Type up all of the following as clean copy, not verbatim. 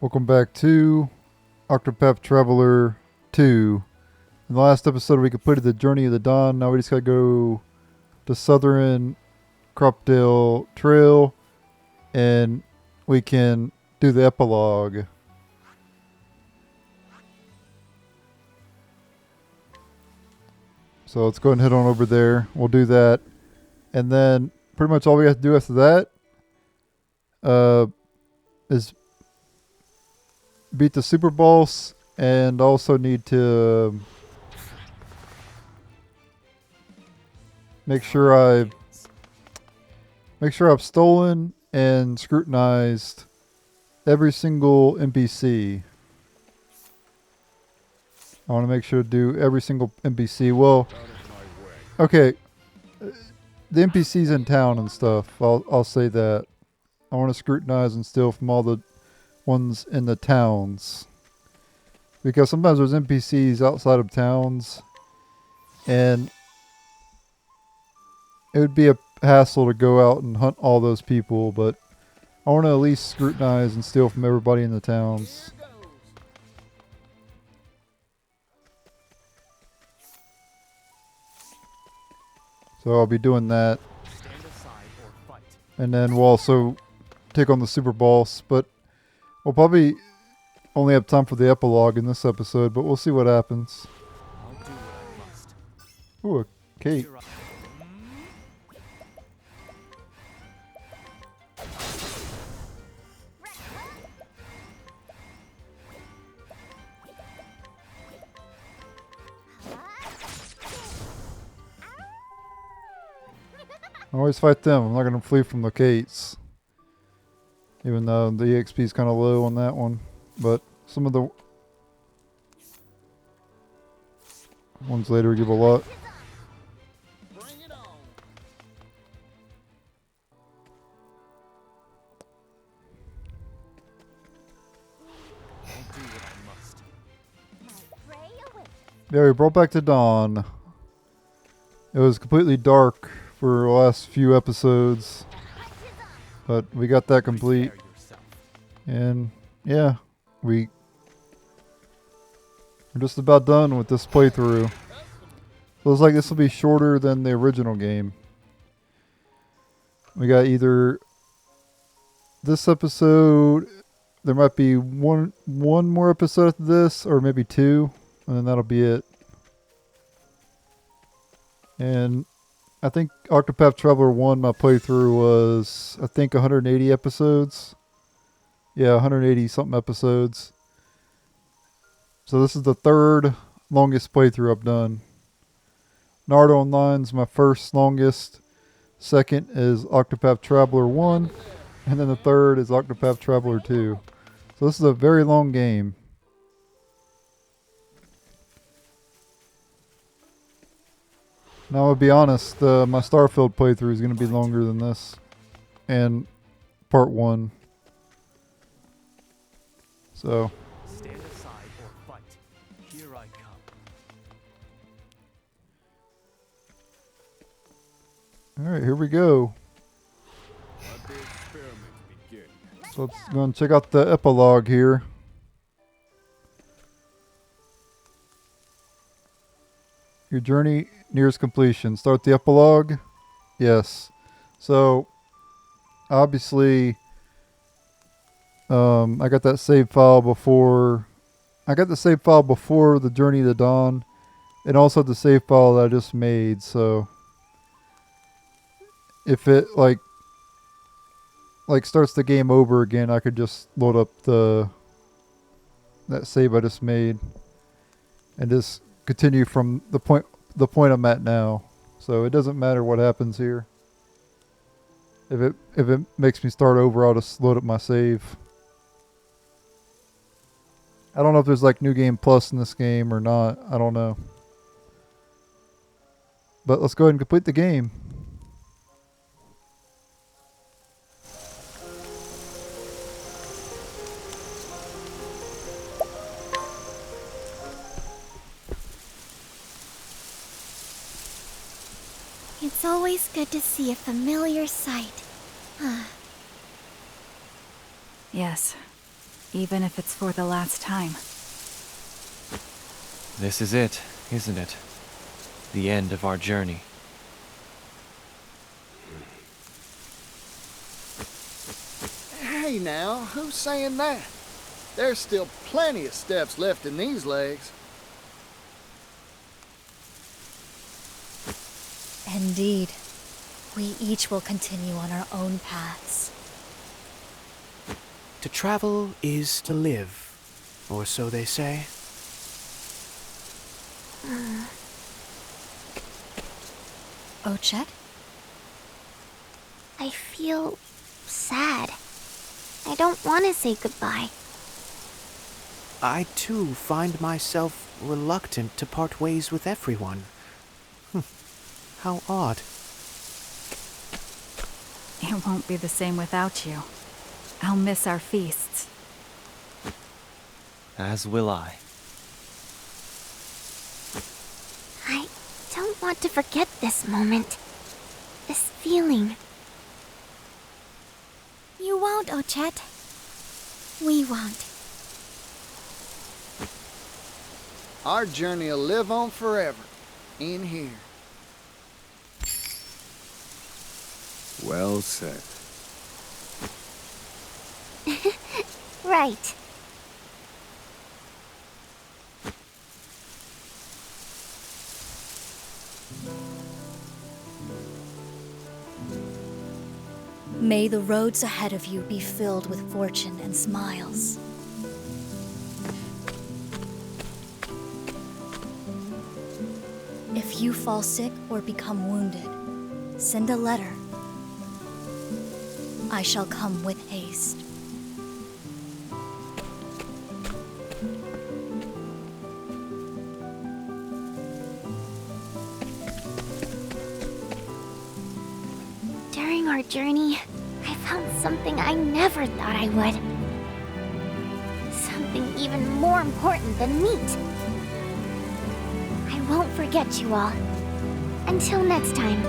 Welcome back to Octopath Traveler 2. In the last episode we completed the Journey of the Dawn. Now we just gotta go to Southern Cropdale Trail and we can do the Epilogue. So let's go ahead and head on over there. We'll do that. And then pretty much all we have to do after that is beat the super boss, and also need to make sure I've stolen and scrutinized every single NPC. I want to make sure to do every single NPC. Well, okay, the NPCs in town and stuff. I'll say that. I want to scrutinize and steal from all the ones in the towns, because sometimes there's NPCs outside of towns and it would be a hassle to go out and hunt all those people, but I want to at least scrutinize and steal from everybody in the towns. So I'll be doing that, and then we'll also take on the super boss, but we'll probably only have time for the epilogue in this episode, but we'll see what happens. Ooh, a cape. I always fight them. I'm not going to flee from the Kates. Even though the EXP is kind of low on that one. But some of the ones later give a lot. Yeah, we brought back to dawn. It was completely dark for the last few episodes, but we got that complete. And yeah, we're just about done with this playthrough. Looks like this will be shorter than the original game. We got either this episode, there might be one more episode after this, or maybe two, and then that'll be it. And I think Octopath Traveler 1, my playthrough was, I think, 180 episodes. Yeah, 180 something episodes. So this is the third longest playthrough I've done. Naruto Online's my first longest. Second is Octopath Traveler 1. And then the third is Octopath Traveler 2. So this is a very long game. Now, I'll be honest, my Starfield playthrough is going to be longer than this. And part 1. So. Stand aside or fight. Here I come. Alright, here we go. So let's go and check out the epilogue here. Your journey nears completion. Start the epilogue. Yes. So, obviously, I got that save file before. I got the save file before the Journey of the Dawn, and also the save file that I just made. So, if it like starts the game over again, I could just load up that save I just made, and just continue from the point I'm at now. So it doesn't matter what happens here. If it makes me start over, I'll just load up my save. I don't know if there's like New Game Plus in this game or not. I don't know. But let's go ahead and complete the game. It's always good to see a familiar sight. Yes. even if it's for the last time. This is it, isn't it? The end of our journey. Hey now, who's saying that? There's still plenty of steps left in these legs. Indeed. We each will continue on our own paths. To travel is to live, or so they say. Ochet? I feel sad. I don't want to say goodbye. I too find myself reluctant to part ways with everyone. How odd. It won't be the same without you. I'll miss our feasts. As will I. I don't want to forget this moment. This feeling. You won't, Ochet. We won't. Our journey'll live on forever, in here. Well said. Right. May the roads ahead of you be filled with fortune and smiles. If you fall sick or become wounded, send a letter. I shall come with haste. During our journey, I found something I never thought I would. Something even more important than meat. I won't forget you all. Until next time.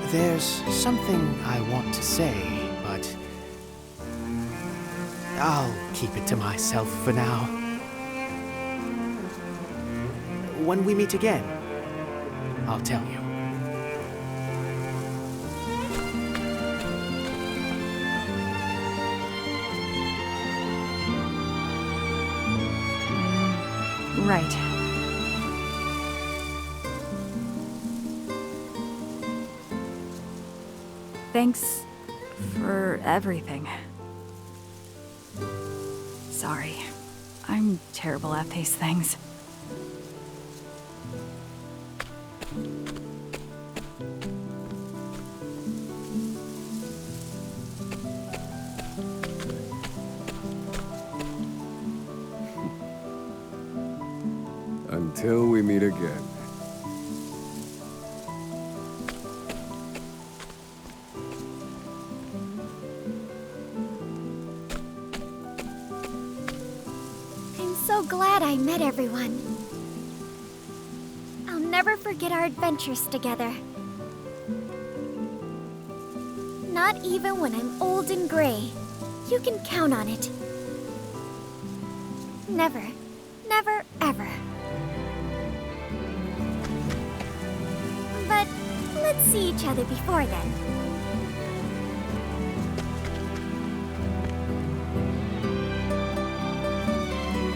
There's something I want to say, but I'll keep it to myself for now. When we meet again, I'll tell you. Right. Thanks for everything. Sorry. I'm terrible at these things. Until we meet again. I'm so glad I met everyone. I'll never forget our adventures together. Not even when I'm old and gray. You can count on it. Never, never, ever. But let's see each other before then.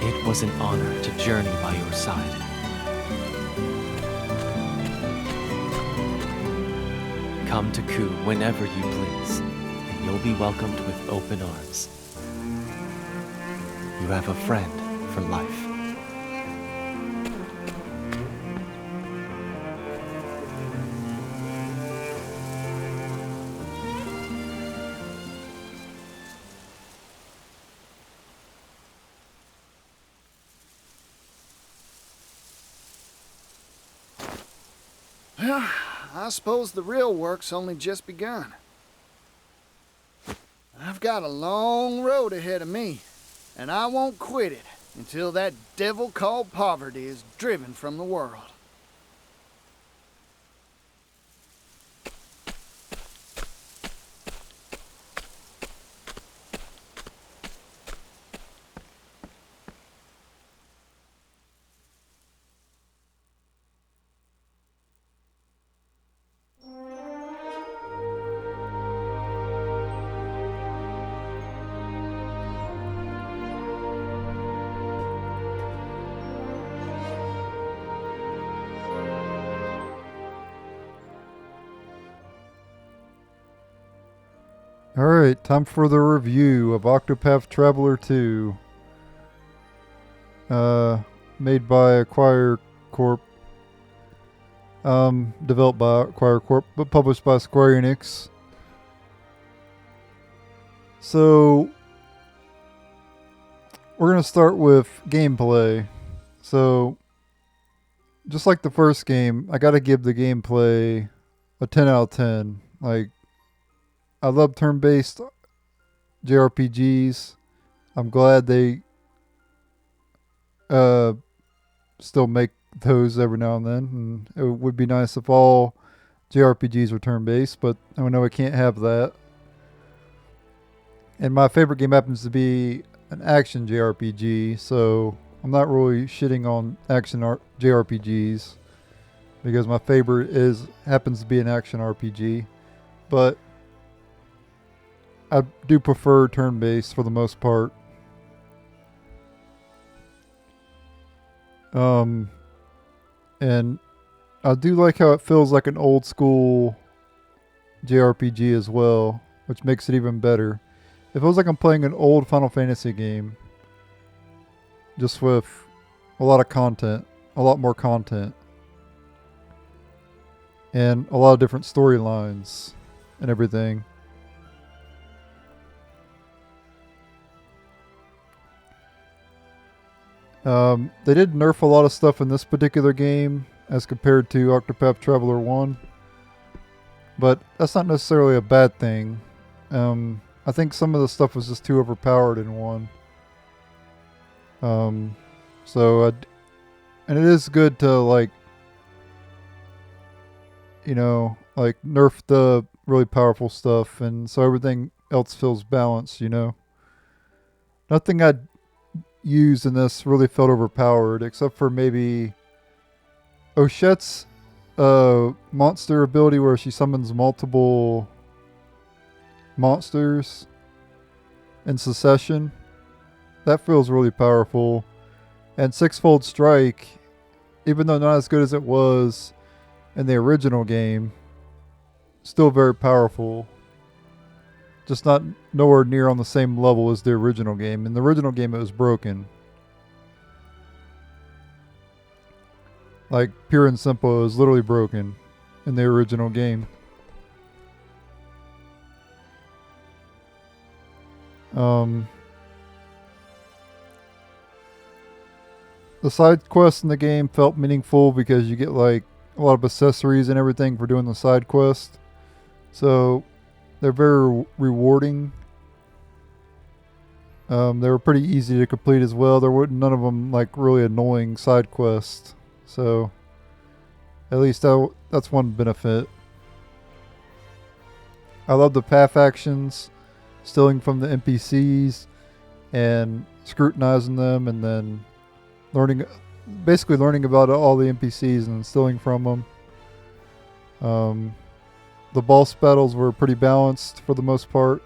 It was an honor to journey by your side. Come to Ku whenever you please, and you'll be welcomed with open arms. You have a friend for life. Well, I suppose the real work's only just begun. I've got a long road ahead of me, and I won't quit it until that devil called poverty is driven from the world. Alright, time for the review of Octopath Traveler 2. Made by Acquire Corp. Developed by Acquire Corp, but published by Square Enix. So, we're going to start with gameplay. So, just like the first game, I got to give the gameplay a 10 out of 10. Like, I love turn-based JRPGs. I'm glad they still make those every now and then. And it would be nice if all JRPGs were turn-based, but I know I can't have that. And my favorite game happens to be an action JRPG, so I'm not really shitting on action JRPGs because my favorite happens to be an action RPG. But I do prefer turn-based for the most part. And I do like how it feels like an old school JRPG as well, which makes it even better. It feels like I'm playing an old Final Fantasy game, just with a lot of content, a lot more content, and a lot of different storylines and everything. They did nerf a lot of stuff in this particular game as compared to Octopath Traveler 1, but that's not necessarily a bad thing. I think some of the stuff was just too overpowered in 1. And it is good to like nerf the really powerful stuff, and so everything else feels balanced. Nothing I'd use in this really felt overpowered, except for maybe Oshette's monster ability where she summons multiple monsters in succession. That feels really powerful. And Sixfold Strike, even though not as good as it was in the original game, still very powerful. Just not nowhere near on the same level as the original game. In the original game, it was broken. Like, pure and simple, it was literally broken in the original game. The side quests in the game felt meaningful because you get like a lot of accessories and everything for doing the side quest. So they're very rewarding. They were pretty easy to complete as well. There were none of them like really annoying side quests. So at least that's one benefit. I love the path actions, stealing from the NPCs and scrutinizing them, and then basically learning about all the NPCs and stealing from them. The boss battles were pretty balanced for the most part.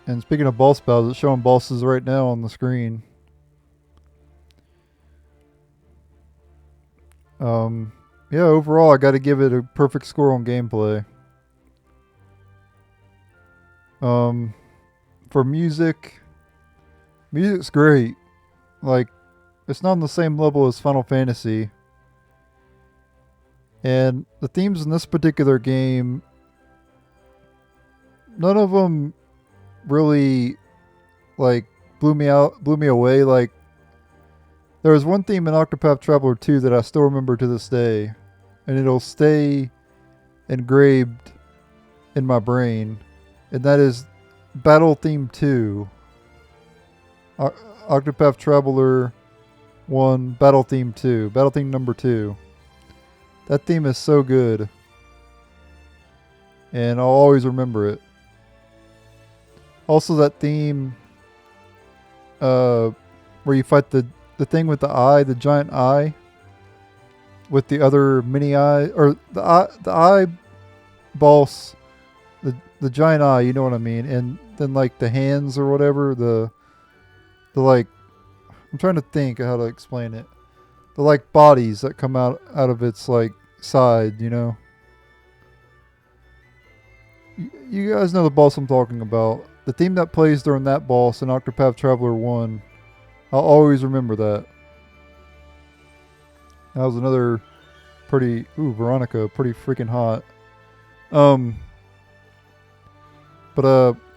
And speaking of boss battles, it's showing bosses right now on the screen. Yeah, overall, I got to give it a perfect score on gameplay. For music's great. Like, it's not on the same level as Final Fantasy. And the themes in this particular game, none of them really, like, blew me away. Like, there was one theme in Octopath Traveler 2 that I still remember to this day. And it'll stay engraved in my brain. And that is Battle Theme 2. Octopath Traveler 1, Battle Theme 2. Battle Theme number 2. That theme is so good. And I'll always remember it. Also that theme where you fight the thing with the eye, the giant eye, with the other mini eye, or the eye boss, the giant eye, you know what I mean, and then like the hands or whatever, the like, I'm trying to think of how to explain it. The like bodies that come out of its like side, you know. You guys know the boss I'm talking about. The theme that plays during that boss in Octopath Traveler 1. I'll always remember that. That was another pretty... Ooh, Veronica. Pretty freaking hot.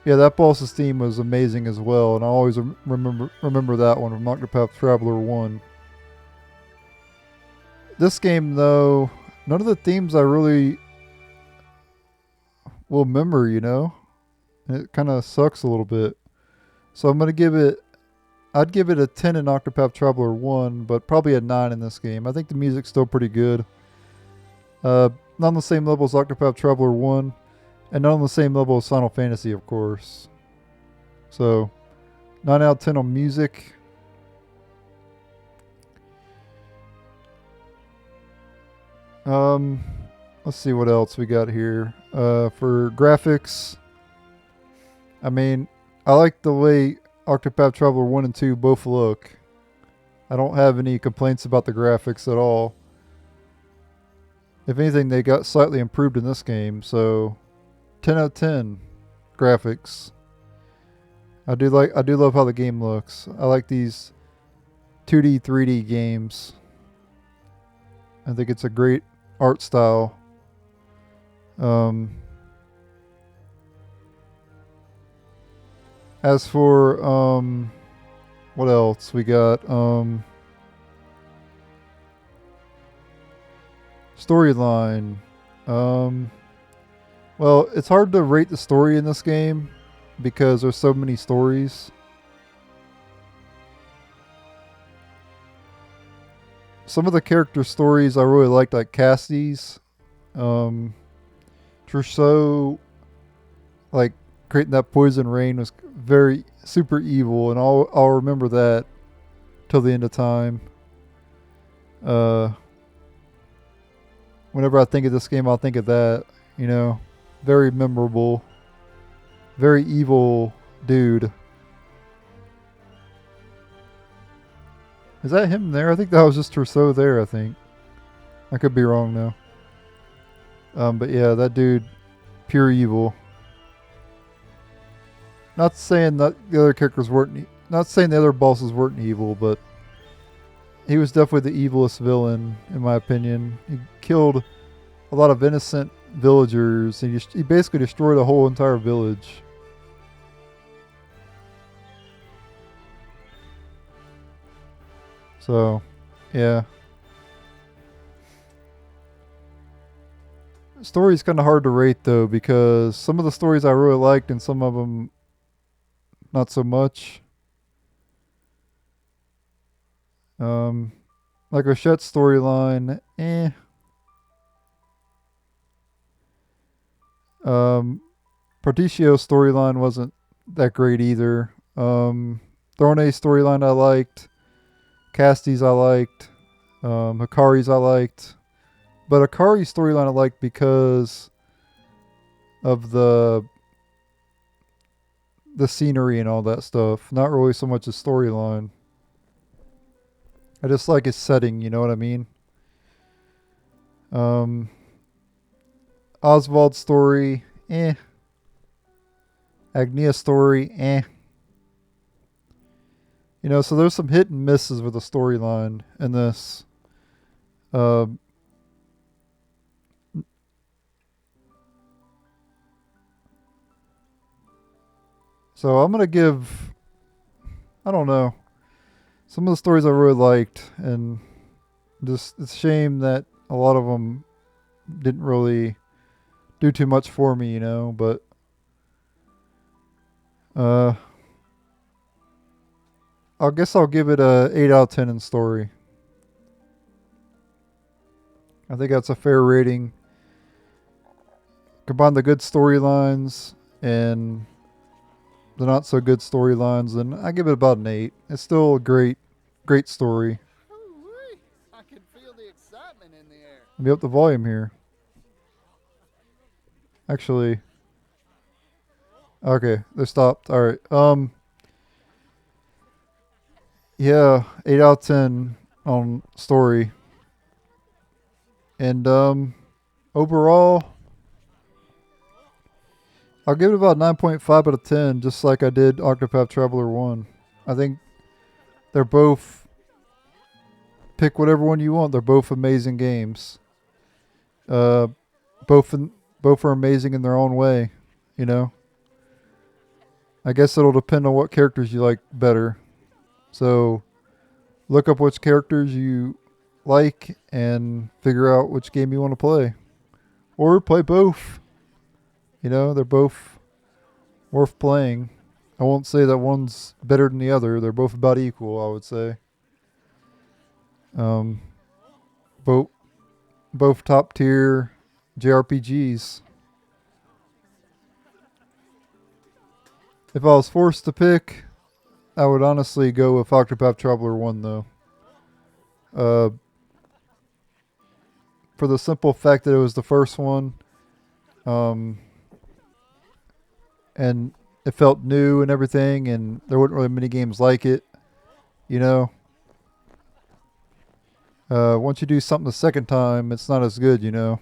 Yeah, that boss's theme was amazing as well. And I always remember that one from Octopath Traveler 1. This game, though, none of the themes I really will remember, you know? And it kind of sucks a little bit. So I'm going to give it... I'd give it a 10 in Octopath Traveler 1, but probably a 9 in this game. I think the music's still pretty good. Not on the same level as Octopath Traveler 1, and not on the same level as Final Fantasy, of course. So, 9 out of 10 on music. Let's see what else we got here. For graphics, I mean, I like the way Octopath Traveler 1 and 2 both look. I don't have any complaints about the graphics at all. If anything, they got slightly improved in this game, so 10 out of 10 graphics. I do love how the game looks. I like these 2D, 3D games. I think it's a great art style. As for what else we got? Storyline. Well, it's hard to rate the story in this game because there's so many stories. Some of the character stories I really liked, like Cassie's. Trousseau, like creating that poison rain was very super evil, and I'll remember that till the end of time. Whenever I think of this game, I'll think of that. You know, very memorable, very evil dude. Is that him there? I think that was just Trousseau there. I think I could be wrong though. But yeah, that dude, pure evil. Not saying that the other characters weren't, not saying the other bosses weren't evil, but he was definitely the evilest villain, in my opinion. He killed a lot of innocent villagers, and he basically destroyed a whole entire village. So, yeah. Story's kind of hard to rate, though, because some of the stories I really liked, and some of them not so much. Like Rochette's storyline, eh. Partitio's storyline wasn't that great either. Thorne's storyline I liked. Casti's I liked. Hikari's I liked. But Hikari's storyline I liked because of the scenery and all that stuff. Not really so much the storyline. I just like his setting, you know what I mean? Oswald's story, eh. Agnia's story, eh. You know, so there's some hit and misses with the storyline in this. So I'm going to give, I don't know, some of the stories I really liked, and just it's a shame that a lot of them didn't really do too much for me, you know, but I guess I'll give it a 8 out of 10 in story. I think that's a fair rating. Combine the good storylines and the not so good storylines, and I give it about an 8. It's still a great story. Ooh-wee. I can feel the excitement in the air. Let me up the volume here. Actually, okay, they stopped. All right. Yeah, 8 out of 10 on story. And overall, I'll give it about 9.5 out of 10, just like I did Octopath Traveler 1. I think they're both, pick whatever one you want, they're both amazing games. Uh, both both are amazing in their own way, you know. I guess it'll depend on what characters you like better. So look up which characters you like and figure out which game you want to play. Or play both. You know, they're both worth playing. I won't say that one's better than the other. They're both about equal, I would say. Um, both top tier JRPGs. If I was forced to pick, I would honestly go with Octopath Traveler 1 though. For the simple fact that it was the first one. And it felt new and everything, and there weren't really many games like it, you know. Once you do something the second time, it's not as good, you know.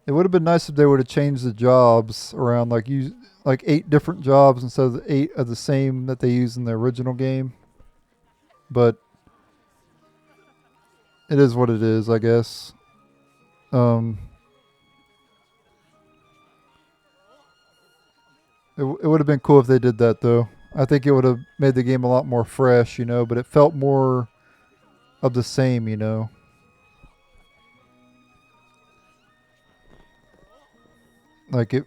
It would have been nice if they would have changed the jobs around, like use like 8 different jobs instead of the 8 of the same that they used in the original game. But it is what it is, I guess. It would have been cool if they did that, though. I think it would have made the game a lot more fresh, you know, but it felt more of the same, you know. Like, it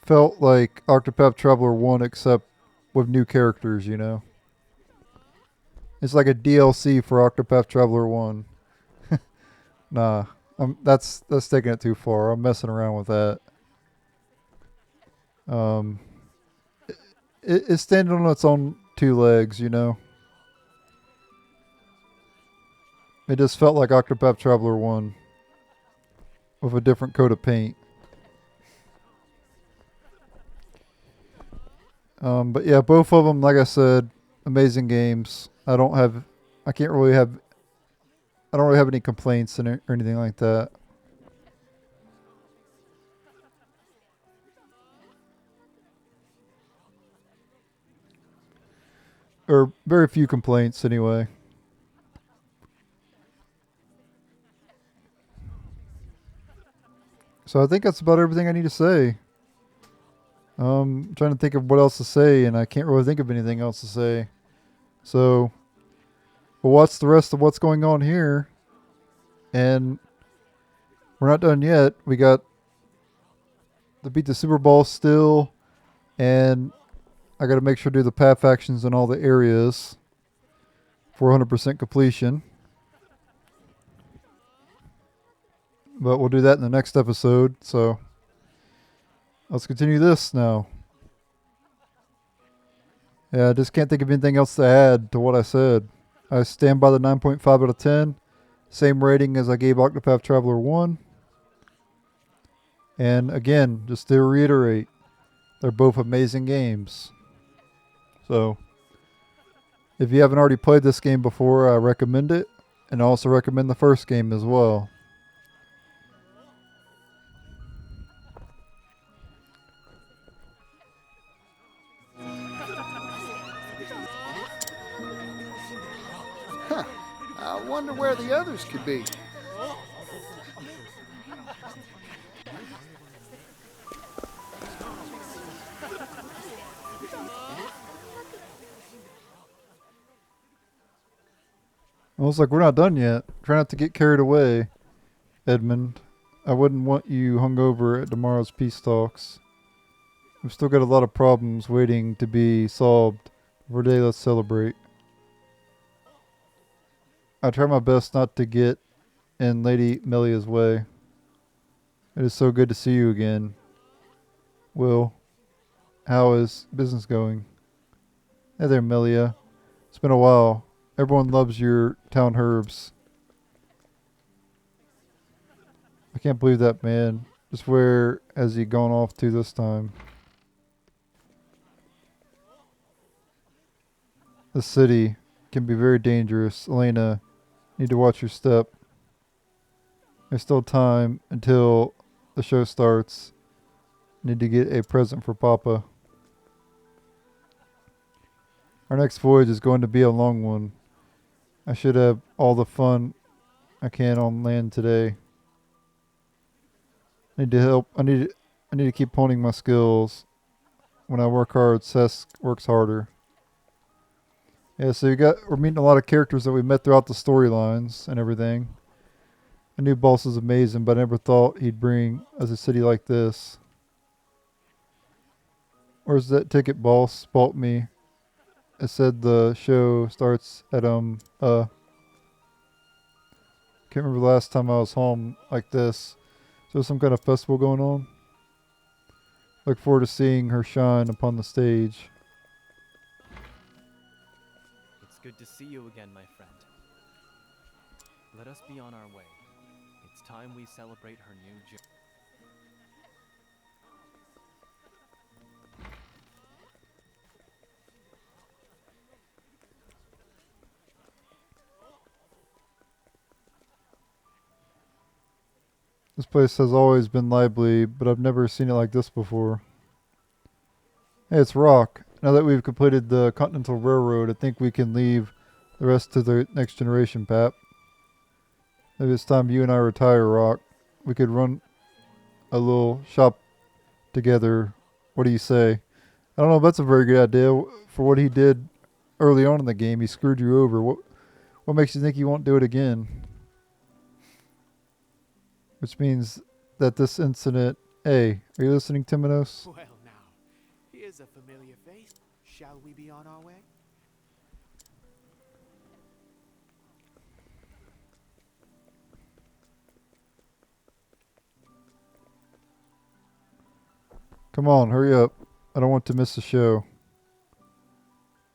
felt like Octopath Traveler 1, except with new characters, you know. It's like a DLC for Octopath Traveler 1. Nah, that's taking it too far. I'm messing around with that. It's standing on its own 2 legs, you know. It just felt like Octopath Traveler 1 with a different coat of paint. But yeah, both of them, like I said, amazing games. I don't really have any complaints or anything like that. Or very few complaints, anyway. So I think that's about everything I need to say. I'm trying to think of what else to say, and I can't really think of anything else to say. So we'll watch the rest of what's going on here. And we're not done yet. We got to beat the Super Bowl still. And I got to make sure to do the path actions in all the areas for 100% completion. But we'll do that in the next episode. So let's continue this now. Yeah, I just can't think of anything else to add to what I said. I stand by the 9.5 out of 10. Same rating as I gave Octopath Traveler 1. And again, just to reiterate, they're both amazing games. So, if you haven't already played this game before, I recommend it. And I also recommend the first game as well. I wonder where the others could be. I was like, we're not done yet. Try not to get carried away, Edmund. I wouldn't want you hungover at tomorrow's peace talks. We've still got a lot of problems waiting to be solved. For today, let's celebrate. I try my best not to get in Lady Melia's way. It is so good to see you again. Will, how is business going? Hey there, Melia. It's been a while. Everyone loves your town herbs. I can't believe that, man. Just where has he gone off to this time? The city can be very dangerous. Elena, need to watch your step. There's still time until the show starts. Need to get a present for Papa. Our next voyage is going to be a long one. I should have all the fun I can on land today. I need to help. I need to keep honing my skills. When I work hard, Cesc works harder. Yeah, so we're meeting a lot of characters that we met throughout the storylines and everything. I knew Boss is amazing, but I never thought he'd bring us a city like this. Where's that ticket, Boss? Bought me. It said the show starts at can't remember the last time I was home like this. So some kind of festival going on. Look forward to seeing her shine upon the stage. It's good to see you again, my friend. Let us be on our way. It's time we celebrate her new journey. This place has always been lively, but I've never seen it like this before. Hey, it's Rock. Now that we've completed the Continental Railroad, I think we can leave the rest to the next generation, Pap. Maybe it's time you and I retire, Rock. We could run a little shop together. What do you say? I don't know if that's a very good idea. For what he did early on in the game, he screwed you over. What makes you think he won't do it again? Which means that this incident... Hey, are you listening, Timonos? Well, now, here's a familiar face. Shall we be on our way? Come on, hurry up. I don't want to miss the show.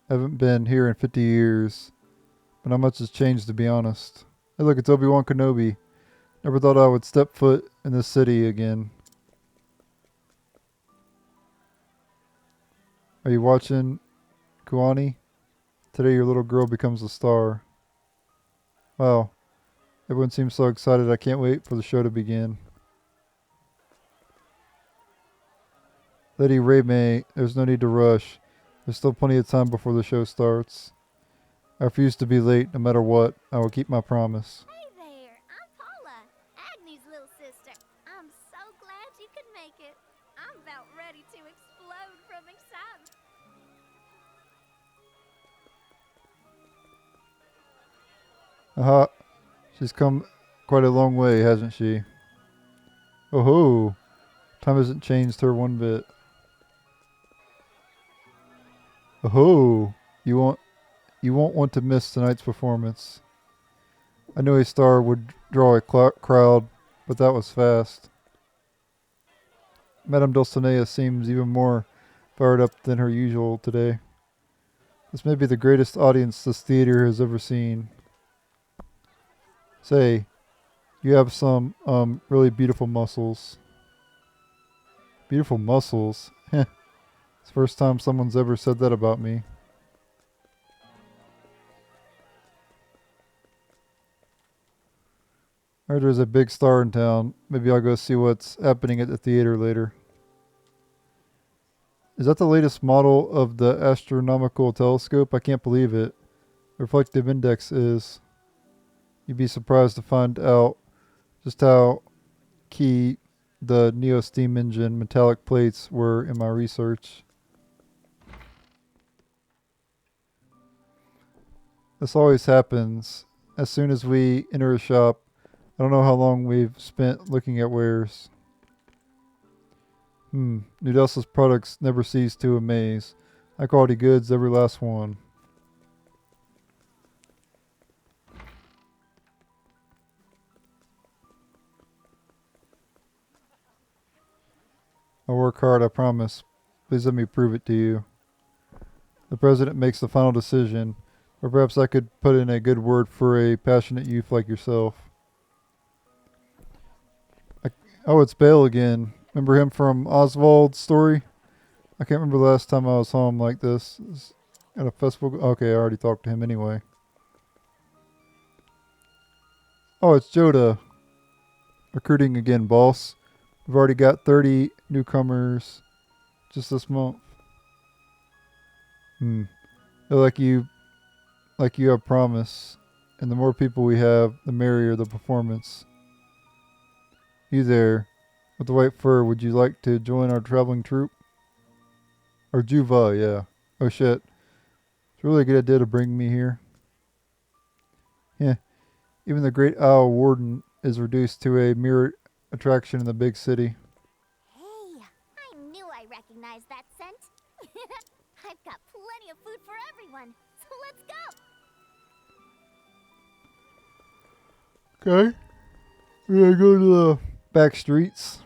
I haven't been here in 50 years. But not much has changed, to be honest. Hey look, it's Obi-Wan Kenobi. Never thought I would step foot in this city again. Are you watching, Kuani? Today your little girl becomes a star. Wow. Everyone seems so excited. I can't wait for the show to begin. Lady Remake, there's no need to rush. There's still plenty of time before the show starts. I refuse to be late no matter what. I will keep my promise. Hey there, I'm Paula, Agni's little sister. I'm so glad you could make it. I'm about ready to explode from excitement. Aha. She's come quite a long way, hasn't she? Oh ho. Time hasn't changed her one bit. Oh ho. You won't want to miss tonight's performance. I knew a star would draw a crowd, but that was fast. Madame Dulcinea seems even more fired up than her usual today. This may be the greatest audience this theater has ever seen. Say, you have some really beautiful muscles. Beautiful muscles? Heh. It's the first time someone's ever said that about me. I heard there's a big star in town. Maybe I'll go see what's happening at the theater later. Is that the latest model of the astronomical telescope? I can't believe it. The reflective index is. You'd be surprised to find out just how key the Neo steam engine metallic plates were in my research. This always happens. As soon as we enter a shop, I don't know how long we've spent looking at wares. New Delsa's products never cease to amaze. High quality goods, every last one. I'll work hard, I promise. Please let me prove it to you. The president makes the final decision, or perhaps I could put in a good word for a passionate youth like yourself. Oh, it's Bale again. Remember him from Oswald's story? I can't remember the last time I was home like this. At a festival. Okay, I already talked to him anyway. Oh, it's Joda. Recruiting again, boss. We've already got 30 newcomers just this month. They're like you have promise. And the more people we have, the merrier the performance. You there, with the white fur, would you like to join our traveling troupe? Or Juva, yeah. Oh shit. It's a really good idea to bring me here. Yeah. Even the Great Owl Warden is reduced to a mere attraction in the big city. Hey, I knew I recognized that scent. I've got plenty of food for everyone, so let's go. Okay. We're gonna go to the back streets.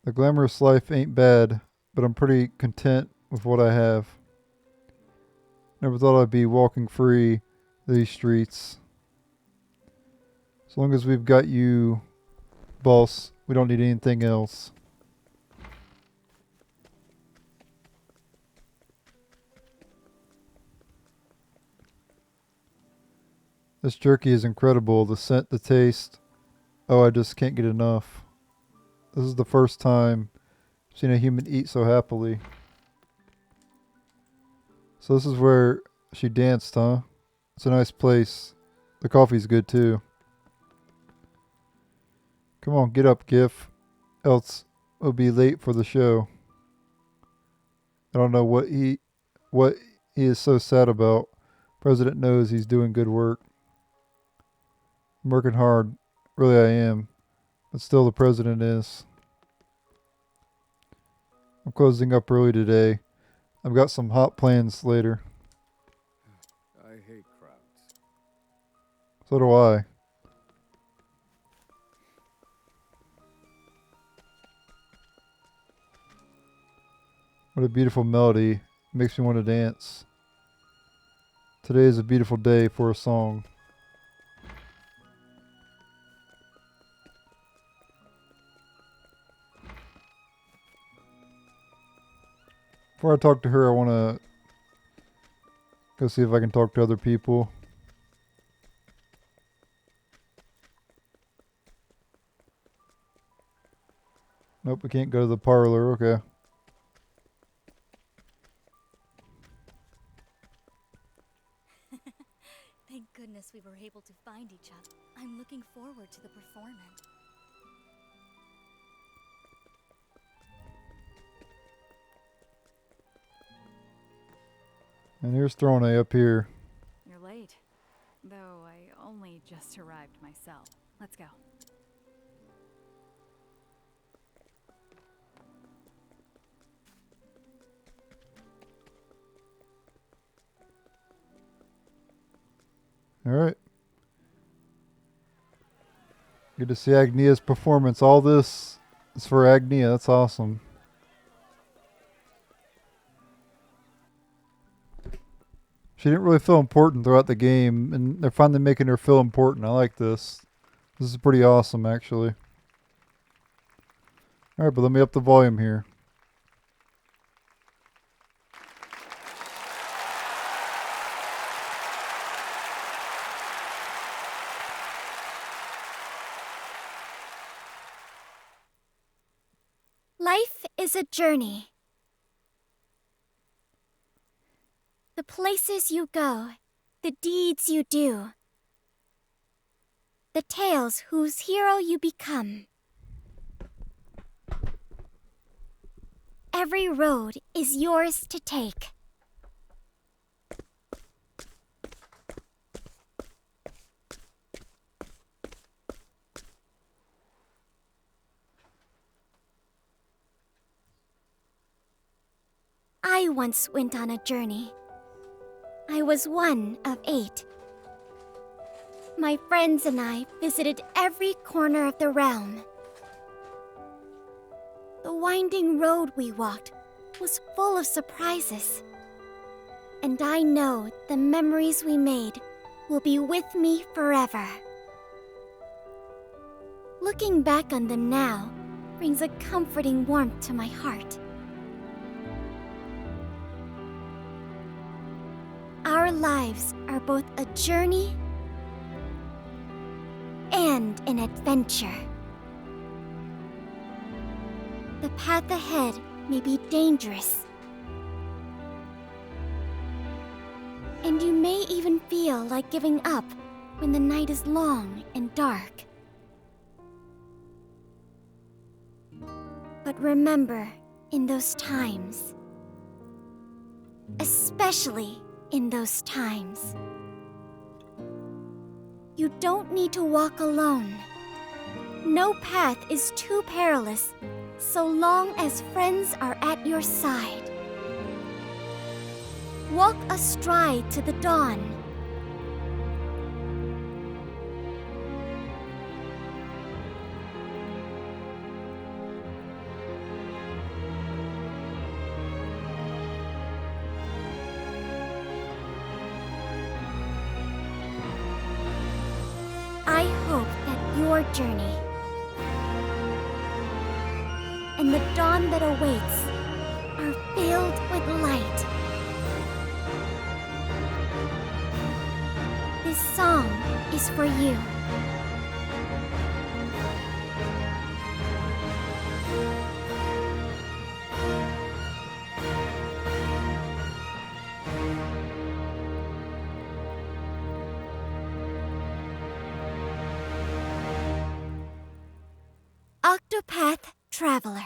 The glamorous life ain't bad, but I'm pretty content with what I have. Never thought I'd be walking free these streets. As long as we've got you, boss, we don't need anything else. This jerky is incredible. The scent, the taste. Oh, I just can't get enough. This is the first time I've seen a human eat so happily. So this is where she danced, huh? It's a nice place. The coffee's good too. Come on, get up, Gif. Else we'll be late for the show. I don't know what he is so sad about. President knows he's doing good work. I'm working hard. Really I am. But still the president is. I'm closing up early today. I've got some hot plans later. I hate crowds. So do I. What a beautiful melody. It makes me want to dance. Today is a beautiful day for a song. Before I talk to her, I want to go see if I can talk to other people. Nope, we can't go to the parlor. Okay. Thank goodness we were able to find each other. I'm looking forward to the performance. And here's Throne up here. You're late. Though I only just arrived myself. Let's go. Alright. Good to see Agnia's performance. All this is for Agnia. That's awesome. She didn't really feel important throughout the game, and they're finally making her feel important. I like this. This is pretty awesome, actually. Alright, but let me up the volume here. Life is a journey. The places you go, the deeds you do, the tales whose hero you become. Every road is yours to take. I once went on a journey. I was one of 8. My friends and I visited every corner of the realm. The winding road we walked was full of surprises. And I know the memories we made will be with me forever. Looking back on them now brings a comforting warmth to my heart. Our lives are both a journey and end in adventure. The path ahead may be dangerous, and you may even feel like giving up when the night is long and dark. But remember, in those times, especially in those times, you don't need to walk alone. No path is too perilous so long as friends are at your side. Walk astride to the dawn. I hope that your journey and the dawn that awaits are filled with light. This song is for you. Octopath Traveler.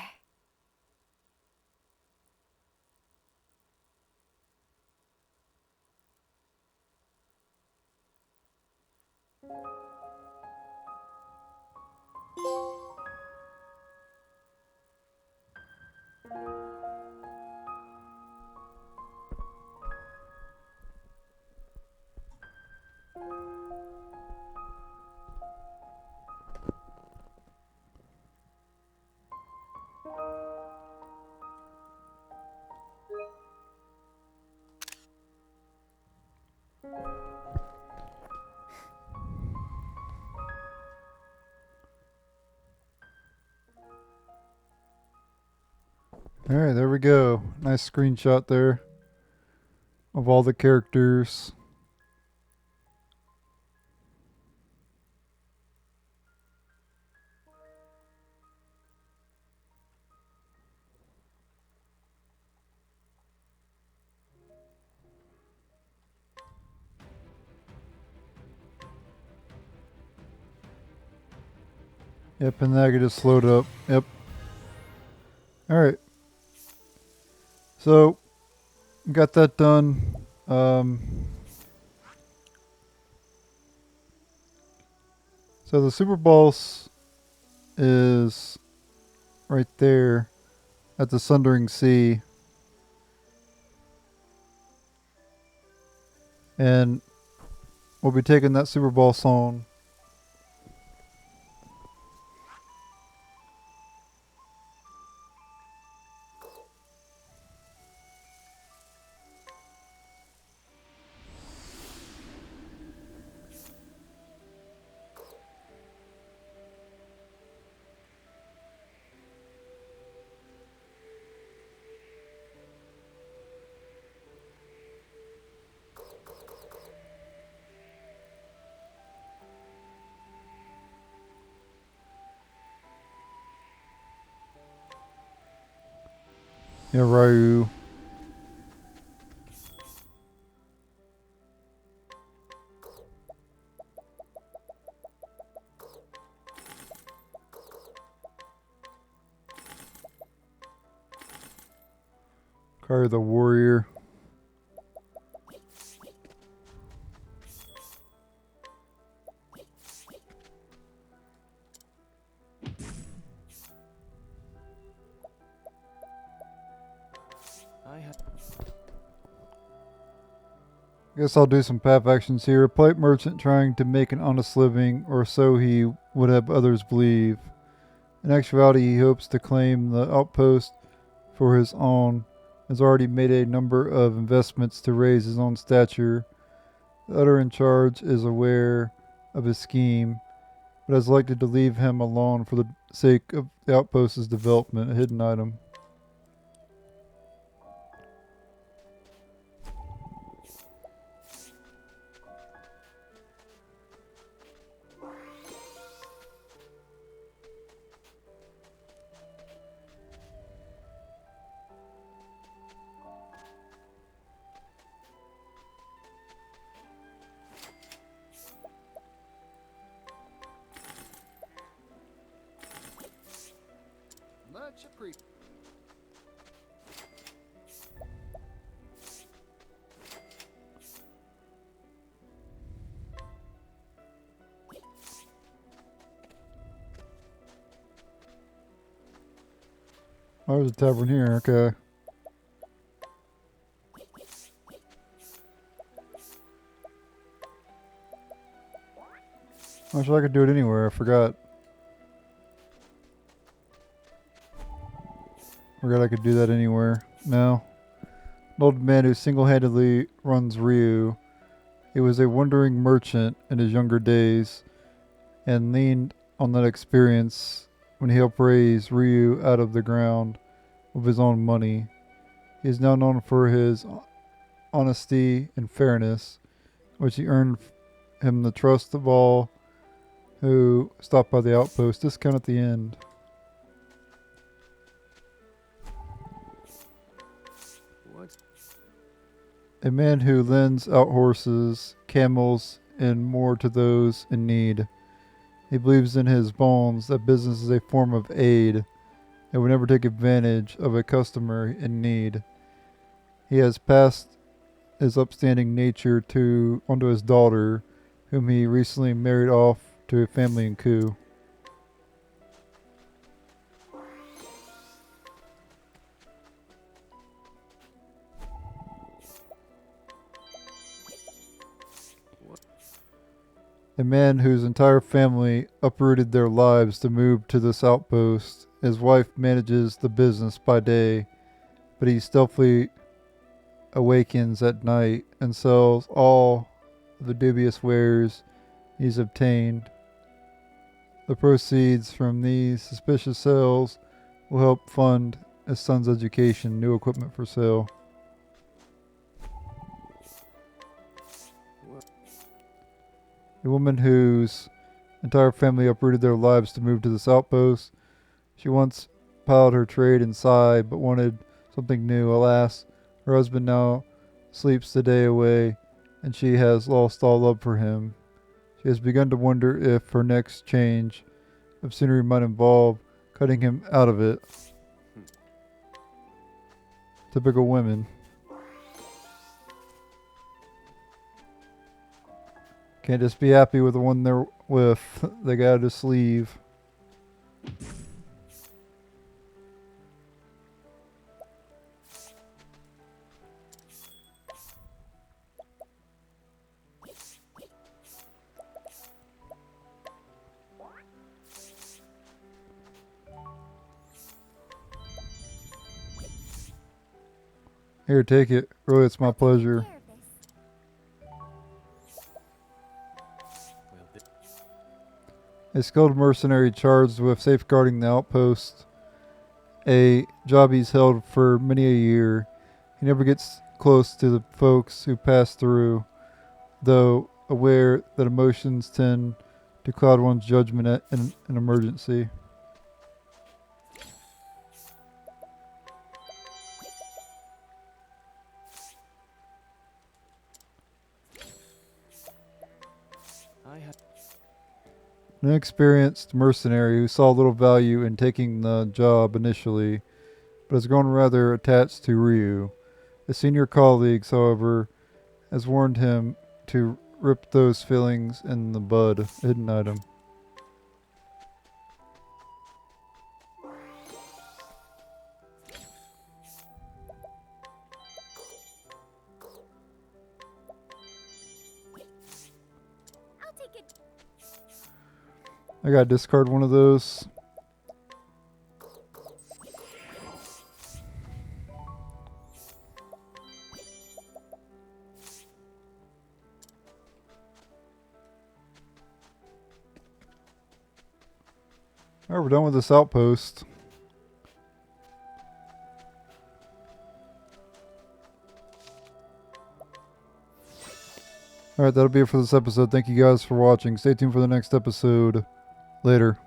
Alright, there we go. Nice screenshot there of all the characters. Yep, and that just slowed up. Yep. Alright. So, got that done. So the super boss is right there at the Sundering Sea. And we'll be taking that super boss on. Yeah, Ryu. Kari the Warrior. Guess I'll do some path actions here. A plate merchant trying to make an honest living, or so he would have others believe. In actuality, he hopes to claim the outpost for his own, has already made a number of investments to raise his own stature. The other in charge is aware of his scheme, but has elected to leave him alone for the sake of the outpost's development. A hidden item. Oh, there's a tavern here. Okay. I wish I could do it anywhere. I forgot. Forgot I could do that anywhere. No. An old man who single-handedly runs Ryu. He was a wandering merchant in his younger days and leaned on that experience when he helped raise Ryu out of the ground with his own money. He is now known for his honesty and fairness, which he earned him the trust of all who stopped by the outpost. Discount at the end. What? A man who lends out horses, camels, and more to those in need. He believes in his bones that business is a form of aid and would never take advantage of a customer in need. He has passed his upstanding nature onto his daughter, whom he recently married off to a family in Ku. A man whose entire family uprooted their lives to move to this outpost. His wife manages the business by day, but he stealthily awakens at night and sells all the dubious wares he's obtained. The proceeds from these suspicious sales will help fund his son's education, new equipment for sale. A woman whose entire family uprooted their lives to move to this outpost. She once piled her trade inside, but wanted something new. Alas, her husband now sleeps the day away, and she has lost all love for him. She has begun to wonder if her next change of scenery might involve cutting him out of it. Typical women. Can't just be happy with the one they're with. They gotta just leave. Here, take it. Really, it's my pleasure. A skilled mercenary charged with safeguarding the outpost, a job he's held for many a year. He never gets close to the folks who pass through, though aware that emotions tend to cloud one's judgment in an emergency. An inexperienced mercenary who saw little value in taking the job initially, but has grown rather attached to Ryu. His senior colleagues, however, has warned him to rip those feelings in the bud. Hidden item. I gotta discard one of those. Alright, we're done with this outpost. Alright, that'll be it for this episode. Thank you guys for watching. Stay tuned for the next episode. Later.